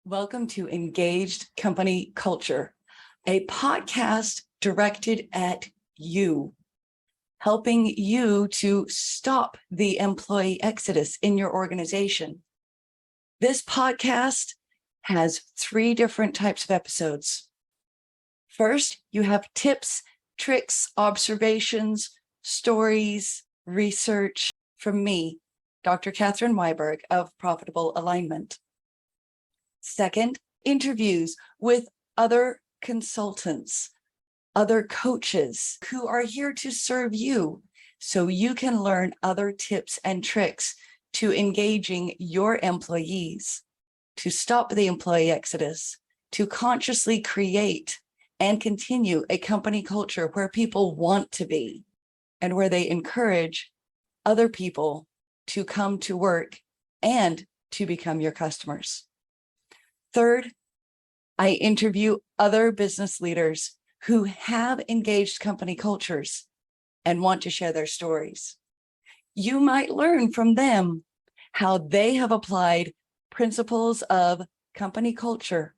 Welcome to Engaged Company Culture, a podcast directed at you, helping you to stop the employee exodus in your organization. This podcast has 3 different types of episodes. First, you have tips, tricks, observations, stories, research from me, Dr. Catherine Wiberg of Profitable Alignment. Second, interviews with other consultants, other coaches who are here to serve you so you can learn other tips and tricks to engaging your employees, to stop the employee exodus, to consciously create and continue a company culture where people want to be and where they encourage other people to come to work and to become your customers. Third, I interview other business leaders who have engaged company cultures and want to share their stories. You might learn from them how they have applied principles of company culture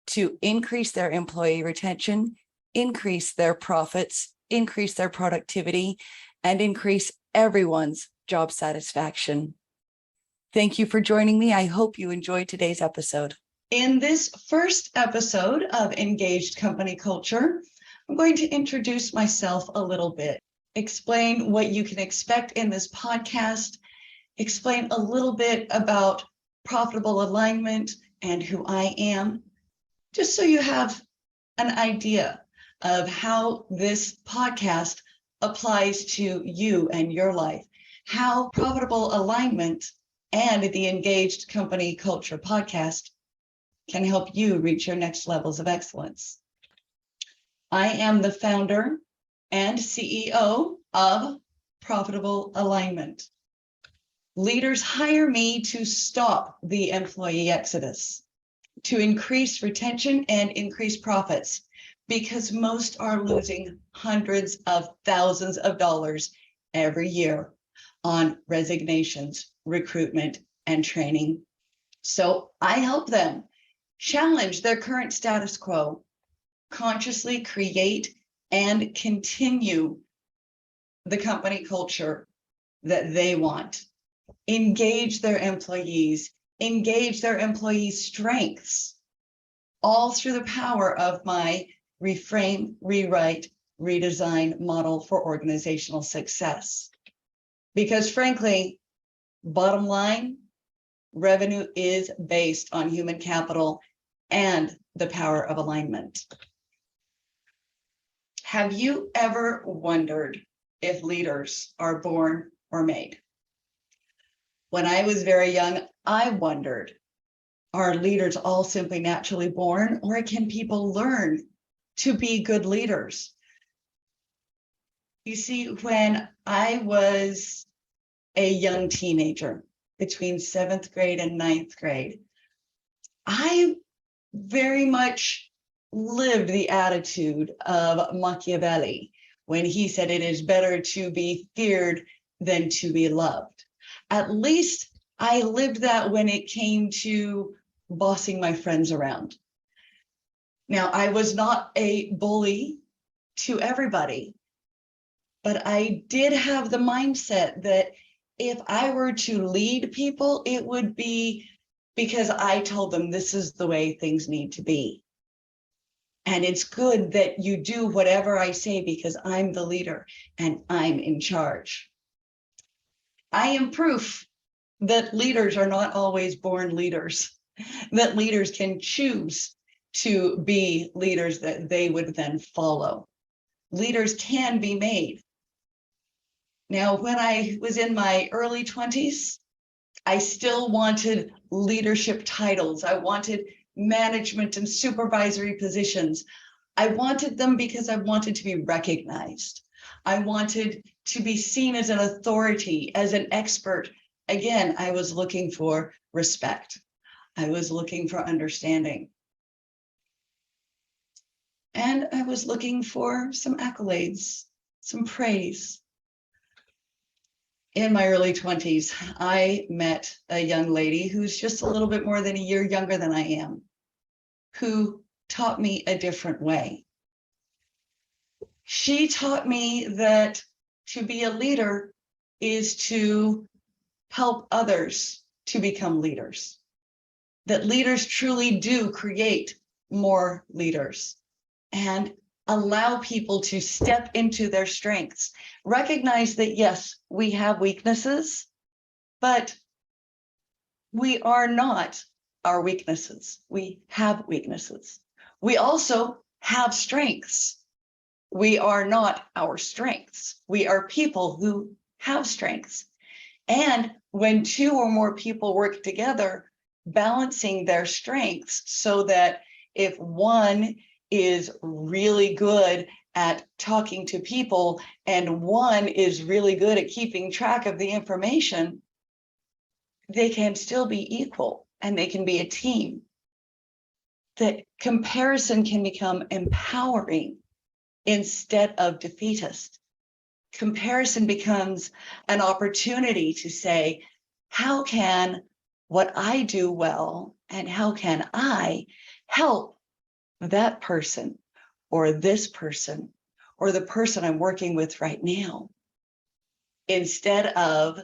to increase their employee retention, increase their profits, increase their productivity, and increase everyone's job satisfaction. Thank you for joining me. I hope you enjoyed today's episode. In this first episode of Engaged Company Culture, I'm going to introduce myself a little bit, explain what you can expect in this podcast, explain a little bit about Profitable Alignment and who I am, just so you have an idea of how this podcast applies to you and your life, how Profitable Alignment and the Engaged Company Culture podcast can help you reach your next levels of excellence. I am the founder and CEO of Profitable Alignment. Leaders hire me to stop the employee exodus, to increase retention and increase profits, because most are losing hundreds of thousands of dollars every year on resignations, recruitment, and training. So I help them challenge their current status quo, consciously create and continue the company culture that they want, engage their employees, engage their employees' strengths, all through the power of my reframe, rewrite, redesign model for organizational success. Because frankly, bottom line, revenue is based on human capital and the power of alignment. Have you ever wondered if leaders are born or made? When I was very young, I wondered, are leaders all simply naturally born, or can people learn to be good leaders? You see, when I was a young teenager, between 7th grade and 9th grade, I very much lived the attitude of Machiavelli when he said it is better to be feared than to be loved. At least I lived that when it came to bossing my friends around. Now, I was not a bully to everybody, but I did have the mindset that if I were to lead people, it would be because I told them this is the way things need to be. And it's good that you do whatever I say because I'm the leader and I'm in charge. I am proof that leaders are not always born leaders, that leaders can choose to be leaders that they would then follow. Leaders can be made. Now, when I was in my early 20s, I still wanted leadership titles. I wanted management and supervisory positions. I wanted them because I wanted to be recognized. I wanted to be seen as an authority, as an expert. Again, I was looking for respect. I was looking for understanding. And I was looking for some accolades, some praise. In my early 20s, I met a young lady who's just a little bit more than a year younger than I am, who taught me a different way. She taught me that to be a leader is to help others to become leaders, that leaders truly do create more leaders and allow people to step into their strengths. Recognize that, yes, we have weaknesses, but we are not our weaknesses. We have weaknesses. We also have strengths. We are not our strengths. We are people who have strengths. And when two or more people work together, balancing their strengths so that if one is really good at talking to people and one is really good at keeping track of the information, they can still be equal and they can be a team. That comparison can become empowering instead of defeatist. Comparison becomes an opportunity to say, how can what I do well and how can I help that person or this person or the person I'm working with right now, instead of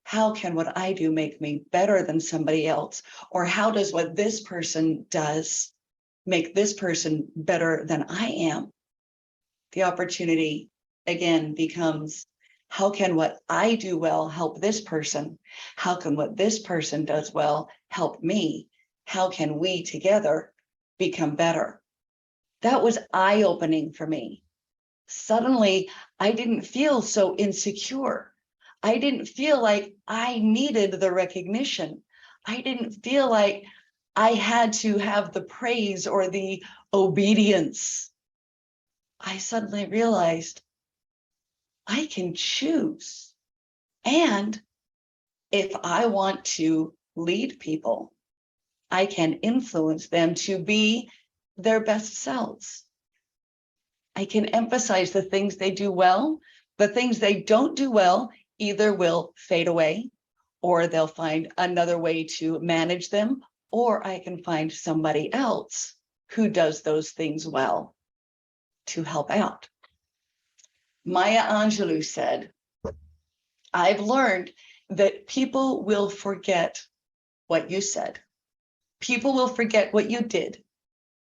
how can what I do make me better than somebody else, or how does what this person does make this person better than I am. The opportunity again becomes, how can what I do well help this person? How can what this person does well help me? How can we together become better? That was eye-opening for me. Suddenly, I didn't feel so insecure. I didn't feel like I needed the recognition. I didn't feel like I had to have the praise or the obedience. I suddenly realized I can choose. And if I want to lead people, I can influence them to be their best selves. I can emphasize the things they do well. The things they don't do well either will fade away, or they'll find another way to manage them, or I can find somebody else who does those things well to help out. Maya Angelou said, I've learned that people will forget what you said. People will forget what you did,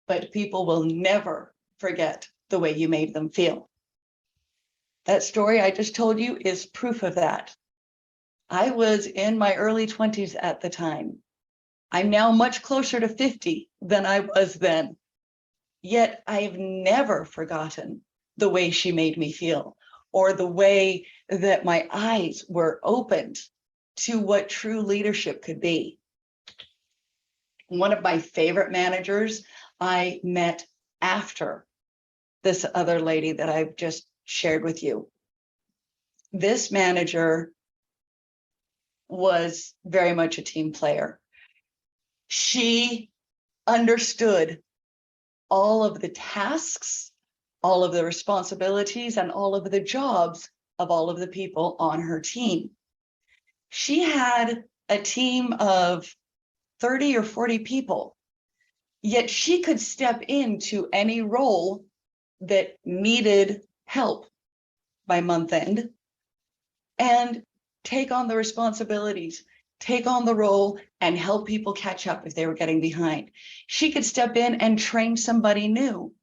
but people will never forget the way you made them feel. That story I just told you is proof of that. I was in my early 20s at the time. I'm now much closer to 50 than I was then. Yet I've never forgotten the way she made me feel, or the way that my eyes were opened to what true leadership could be. One of my favorite managers I met after this other lady that I've just shared with you. This manager was very much a team player. She understood all of the tasks, all of the responsibilities, and all of the jobs of all of the people on her team. She had a team of 30 or 40 people, yet she could step into any role that needed help by month end and take on the responsibilities, take on the role, and help people catch up if they were getting behind. She could step in and train somebody new.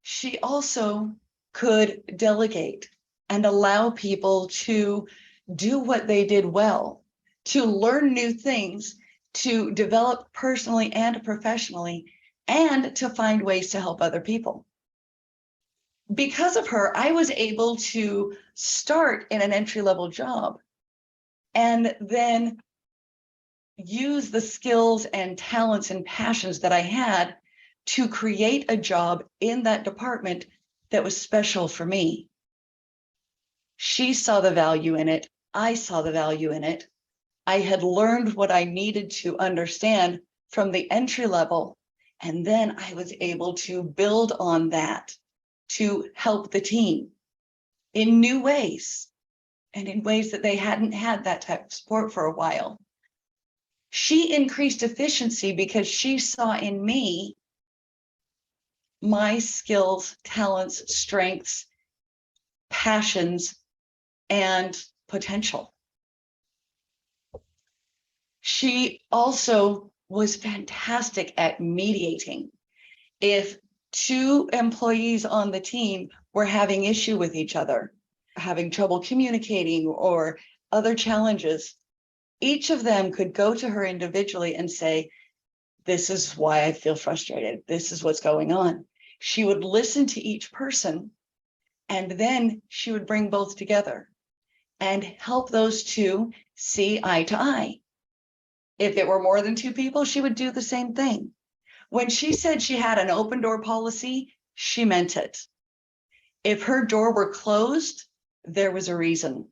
She also could delegate and allow people to do what they did well, to learn new things, to develop personally and professionally, and to find ways to help other people. Because of her, I was able to start in an entry-level job and then use the skills and talents and passions that I had to create a job in that department that was special for me. She saw the value in it. I saw the value in it. I had learned what I needed to understand from the entry level, and then I was able to build on that to help the team in new ways. and in ways that they hadn't had that type of support for a while. She increased efficiency because she saw in me my skills, talents, strengths, passions, and potential. She also was fantastic at mediating. If two employees on the team were having issue with each other, having trouble communicating or other challenges, each of them could go to her individually and say, this is why I feel frustrated. This is what's going on. She would listen to each person, and then she would bring both together and help those two see eye to eye. If it were more than two people, she would do the same thing. When she said she had an open door policy, she meant it. If her door were closed, there was a reason.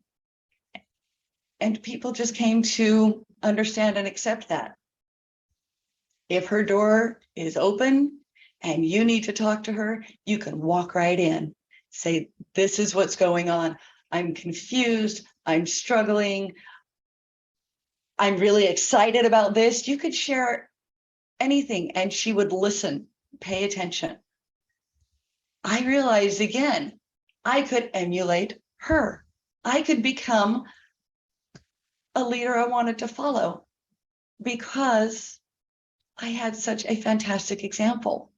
And people just came to understand and accept that. If her door is open and you need to talk to her, you can walk right in. Say, this is what's going on. I'm confused. I'm struggling. I'm really excited about this. You could share anything and she would listen, pay attention. I realized again, I could emulate her. I could become a leader I wanted to follow because I had such a fantastic example.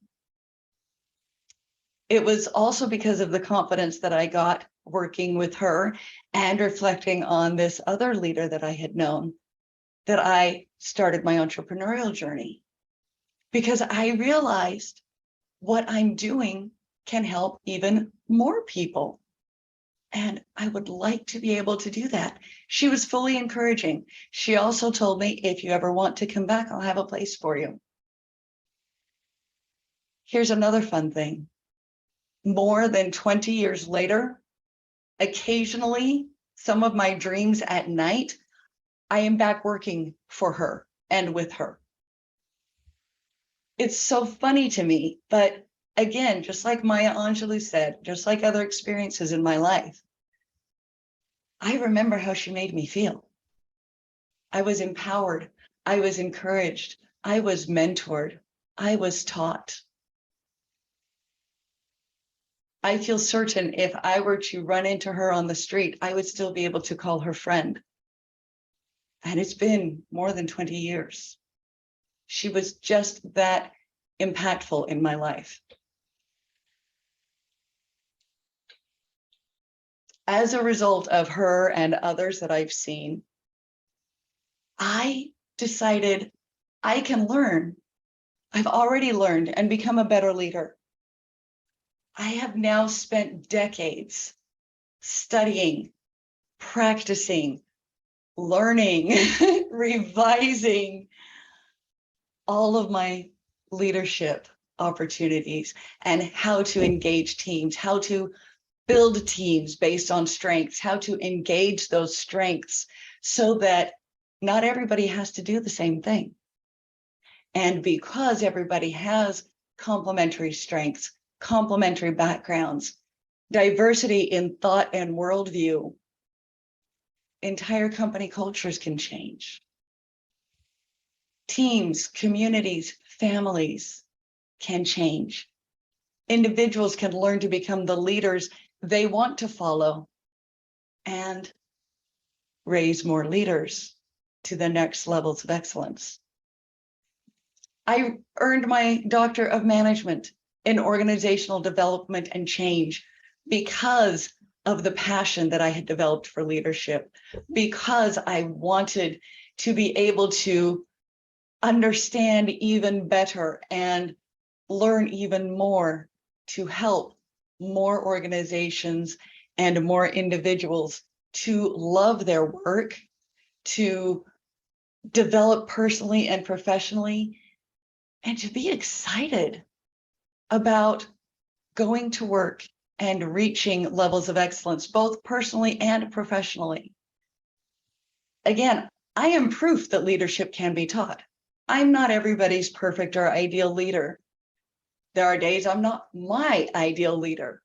It was also because of the confidence that I got working with her and reflecting on this other leader that I had known that I started my entrepreneurial journey, because I realized what I'm doing can help even more people. And I would like to be able to do that. She was fully encouraging. She also told me, if you ever want to come back, I'll have a place for you. Here's another fun thing. More than 20 years later, occasionally, some of my dreams at night, I am back working for her and with her. It's so funny to me, but again, just like Maya Angelou said, just like other experiences in my life, I remember how she made me feel. I was empowered. I was encouraged. I was mentored. I was taught. I feel certain if I were to run into her on the street, I would still be able to call her friend. And it's been more than 20 years. She was just that impactful in my life. As a result of her and others that I've seen, I decided I can learn. I've already learned and become a better leader. I have now spent decades studying, practicing, learning, revising all of my leadership opportunities and how to engage teams, how to build teams based on strengths, how to engage those strengths so that not everybody has to do the same thing. And because everybody has complementary strengths, complementary backgrounds, diversity in thought and worldview, entire company cultures can change. Teams, communities, families can change. Individuals can learn to become the leaders they want to follow and raise more leaders to the next levels of excellence. I earned my Doctor of Management in Organizational Development and Change because of the passion that I had developed for leadership, because I wanted to be able to understand even better and learn even more to help more organizations and more individuals to love their work, to develop personally and professionally, and to be excited about going to work and reaching levels of excellence, both personally and professionally. Again, I am proof that leadership can be taught. I'm not everybody's perfect or ideal leader. There are days I'm not my ideal leader.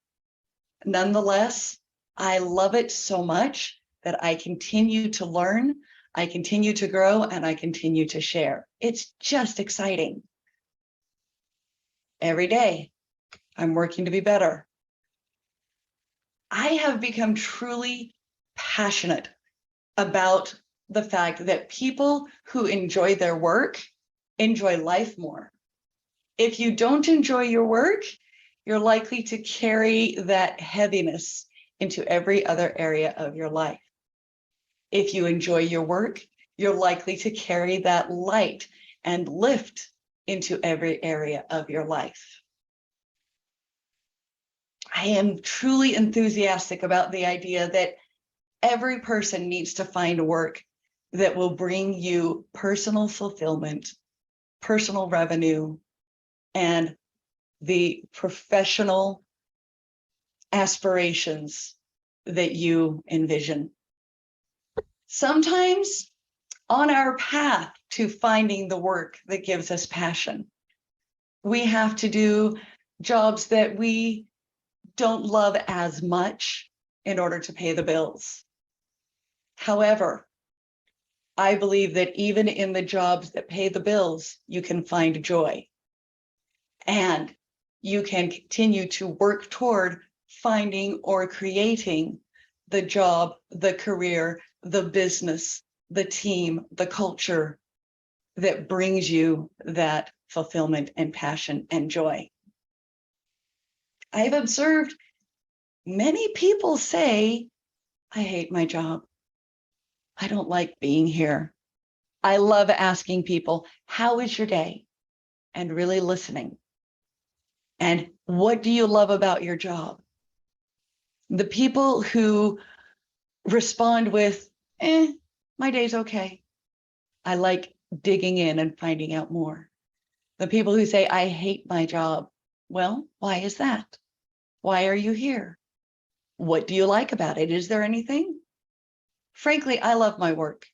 Nonetheless, I love it so much that I continue to learn, I continue to grow, and I continue to share. It's just exciting. Every day, I'm working to be better. I have become truly passionate about the fact that people who enjoy their work enjoy life more. If you don't enjoy your work, you're likely to carry that heaviness into every other area of your life. If you enjoy your work, you're likely to carry that light and lift into every area of your life. I am truly enthusiastic about the idea that every person needs to find work that will bring you personal fulfillment, personal revenue, and the professional aspirations that you envision. Sometimes on our path to finding the work that gives us passion, we have to do jobs that we don't love as much in order to pay the bills. However, I believe that even in the jobs that pay the bills, you can find joy. And you can continue to work toward finding or creating the job, the career, the business, the team, the culture that brings you that fulfillment and passion and joy. I've observed many people say, I hate my job. I don't like being here. I love asking people, how is your day? And really listening. And what do you love about your job? The people who respond with, my day's okay. I like digging in and finding out more. The people who say, I hate my job. Well, why is that? Why are you here? What do you like about it? Is there anything? Frankly, I love my work.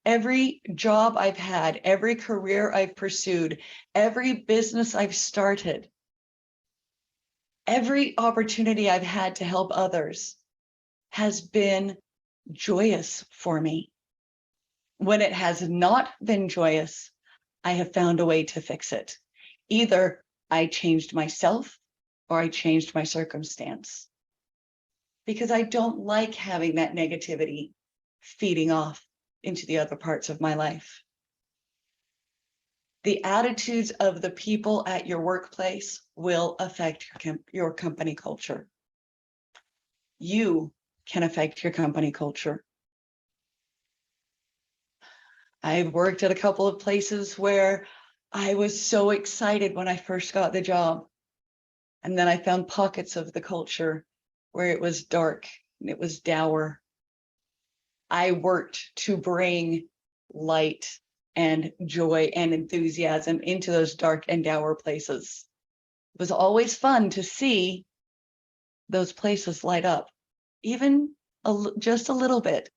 Every job I've had, every career I've pursued, every business I've started, every opportunity I've had to help others has been joyous for me. When it has not been joyous, I have found a way to fix it. Either I changed myself or I changed my circumstance. Because I don't like having that negativity feeding off into the other parts of my life. The attitudes of the people at your workplace will affect your company culture. You can affect your company culture. I've worked at a couple of places where I was so excited when I first got the job. And then I found pockets of the culture where it was dark and it was dour. I worked to bring light and joy and enthusiasm into those dark and dour places. It was always fun to see those places light up, even just a little bit,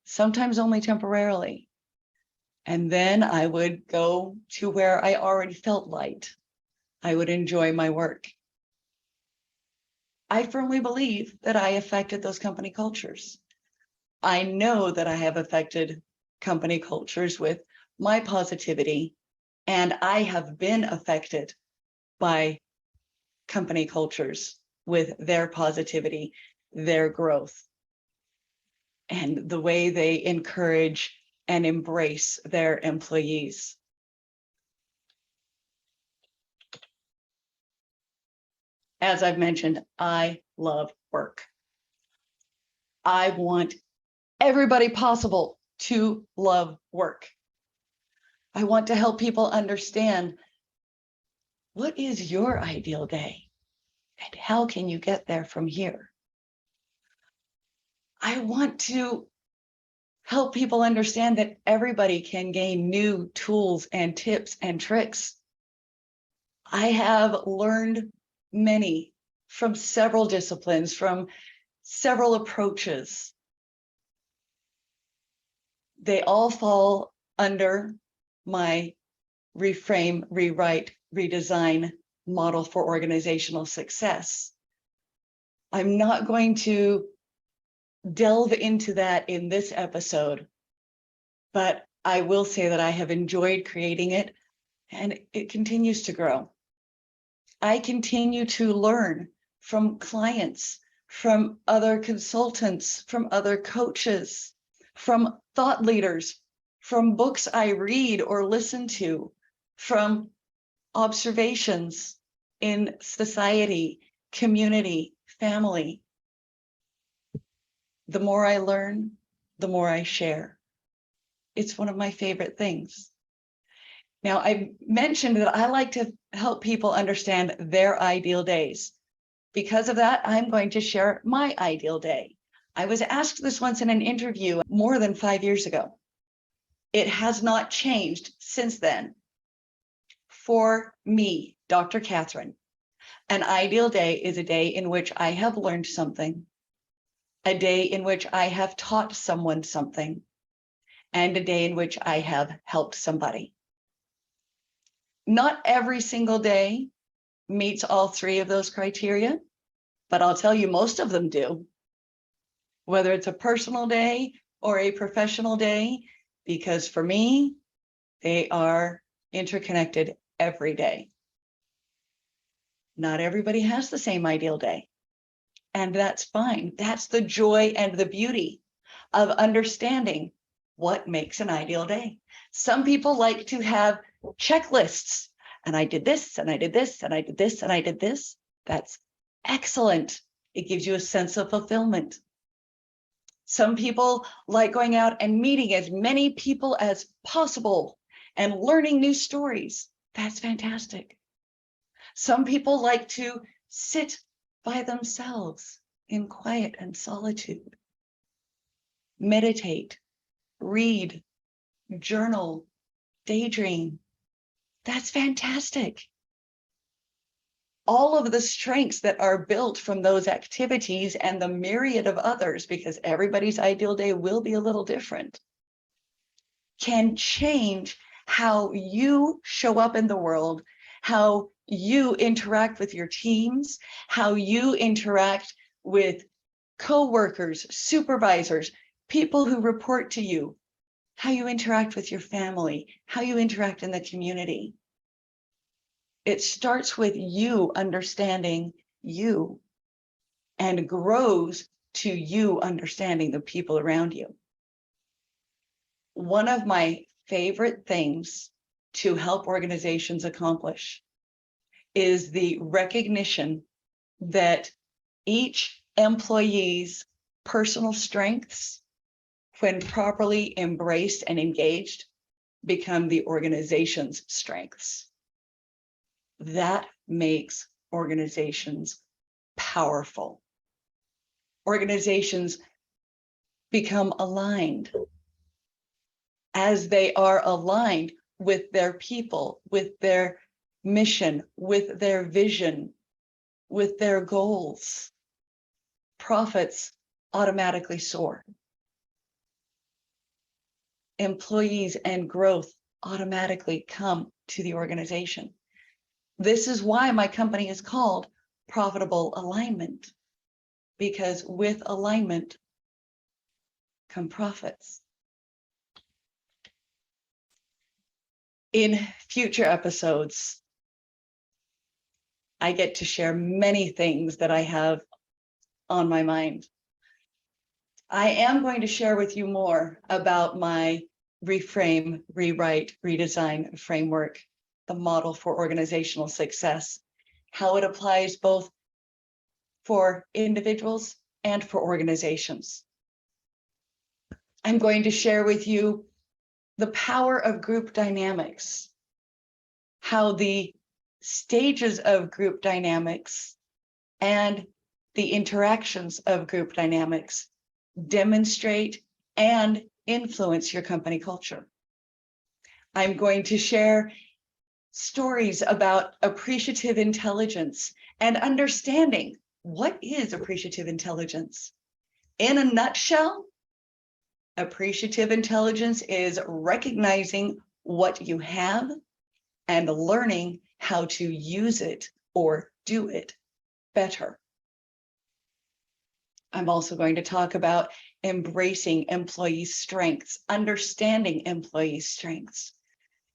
sometimes only temporarily. And then I would go to where I already felt light. I would enjoy my work. I firmly believe that I affected those company cultures. I know that I have affected company cultures with my positivity, and I have been affected by company cultures with their positivity, their growth, and the way they encourage and embrace their employees. As I've mentioned, I love work. I want everybody possible to love work. I want to help people understand, what is your ideal day and how can you get there from here? I want to help people understand that everybody can gain new tools and tips and tricks. I have learned many from several disciplines, from several approaches. They all fall under my reframe, rewrite, redesign model for organizational success. I'm not going to delve into that in this episode, but I will say that I have enjoyed creating it, and it continues to grow. I continue to learn from clients, from other consultants, from other coaches, from thought leaders, from books I read or listen to, from observations in society, community, family. The more I learn, the more I share. It's one of my favorite things. Now, I mentioned that I like to help people understand their ideal days. Because of that, I'm going to share my ideal day. I was asked this once in an interview more than 5 years ago. It has not changed since then. For me, Dr. Catherine, an ideal day is a day in which I have learned something, a day in which I have taught someone something, and a day in which I have helped somebody. Not every single day meets all three of those criteria, but I'll tell you, most of them do. Whether it's a personal day or a professional day, because for me, they are interconnected every day. Not everybody has the same ideal day, and that's fine. That's the joy and the beauty of understanding what makes an ideal day. Some people like to have checklists, and I did this, and I did this, and I did this, and I did this. That's excellent. It gives you a sense of fulfillment. Some people like going out and meeting as many people as possible and learning new stories. That's fantastic. Some people like to sit by themselves in quiet and solitude, meditate, read, journal, daydream. That's fantastic. All of the strengths that are built from those activities and the myriad of others, because everybody's ideal day will be a little different, can change how you show up in the world, how you interact with your teams, how you interact with coworkers, supervisors, people who report to you, how you interact with your family, how you interact in the community. It starts with you understanding you and grows to you understanding the people around you. One of my favorite things to help organizations accomplish is the recognition that each employee's personal strengths, when properly embraced and engaged, become the organization's strengths. That makes organizations powerful. Organizations become aligned. As they are aligned with their people, with their mission, with their vision, with their goals, profits automatically soar. Employees and growth automatically come to the organization. This is why my company is called Profitable Alignment, because with alignment come profits. In future episodes, I get to share many things that I have on my mind. I am going to share with you more about my reframe, rewrite, redesign framework, the model for organizational success, how it applies both for individuals and for organizations. I'm going to share with you the power of group dynamics, how the stages of group dynamics and the interactions of group dynamics demonstrate and influence your company culture. I'm going to share stories about appreciative intelligence and understanding what is appreciative intelligence. In a nutshell, appreciative intelligence is recognizing what you have and learning how to use it or do it better. I'm also going to talk about embracing employee strengths, understanding employee strengths,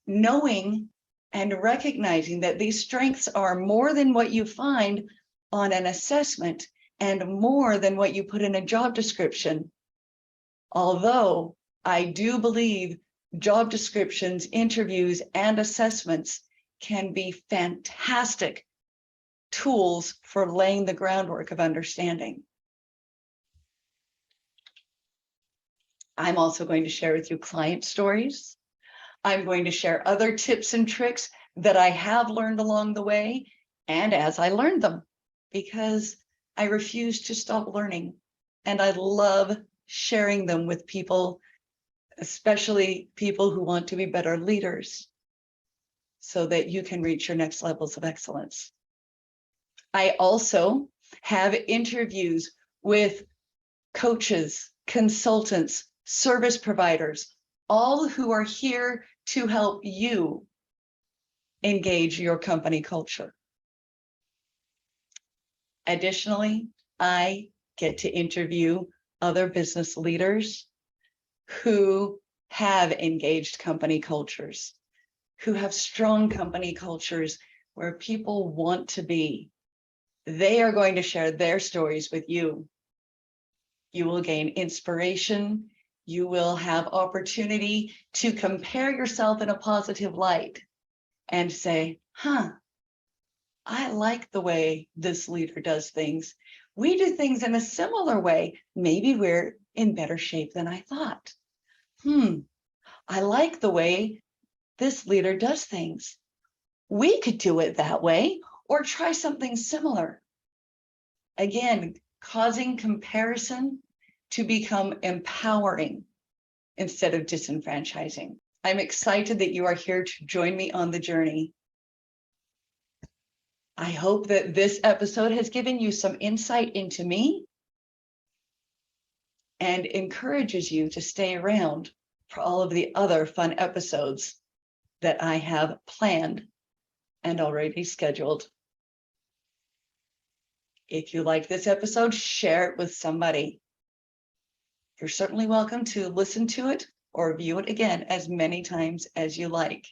knowing and recognizing that these strengths are more than what you find on an assessment and more than what you put in a job description. Although I do believe job descriptions, interviews, and assessments can be fantastic tools for laying the groundwork of understanding. I'm also going to share with you client stories. I'm going to share other tips and tricks that I have learned along the way and as I learned them, because I refuse to stop learning. And I love sharing them with people, especially people who want to be better leaders, so that you can reach your next levels of excellence. I also have interviews with coaches, consultants, service providers, all who are here to help you engage your company culture. Additionally, I get to interview other business leaders who have engaged company cultures, who have strong company cultures where people want to be. They are going to share their stories with you. You will gain inspiration. You will have opportunity to compare yourself in a positive light and say, I like the way this leader does things. We do things in a similar way. Maybe we're in better shape than I thought. I like the way this leader does things. We could do it that way or try something similar. Again, causing comparison to become empowering instead of disenfranchising. I'm excited that you are here to join me on the journey. I hope that this episode has given you some insight into me and encourages you to stay around for all of the other fun episodes that I have planned and already scheduled. If you like this episode, share it with somebody. You're certainly welcome to listen to it or view it again as many times as you like.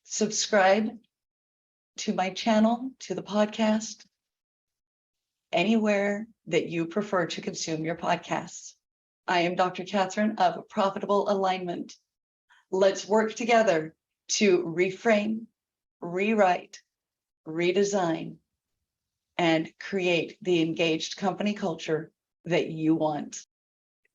Subscribe to my channel, to the podcast, anywhere that you prefer to consume your podcasts. I am Dr. Catherine of Profitable Alignment. Let's work together to reframe, rewrite, redesign, and create the engaged company culture that you want.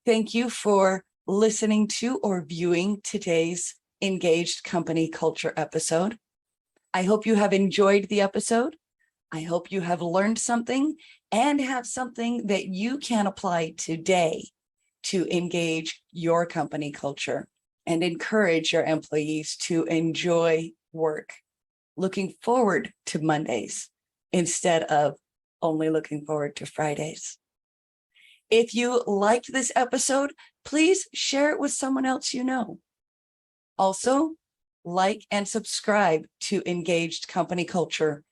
Thank you for listening to or viewing today's Engaged Company Culture episode. I hope you have enjoyed the episode. I hope you have learned something and have something that you can apply today to engage your company culture and encourage your employees to enjoy work, looking forward to Mondays instead of only looking forward to Fridays. If you liked this episode, please share it with someone else you know. Also, like and subscribe to Engaged Company Culture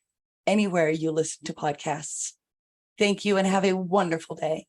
anywhere you listen to podcasts. Thank you and have a wonderful day.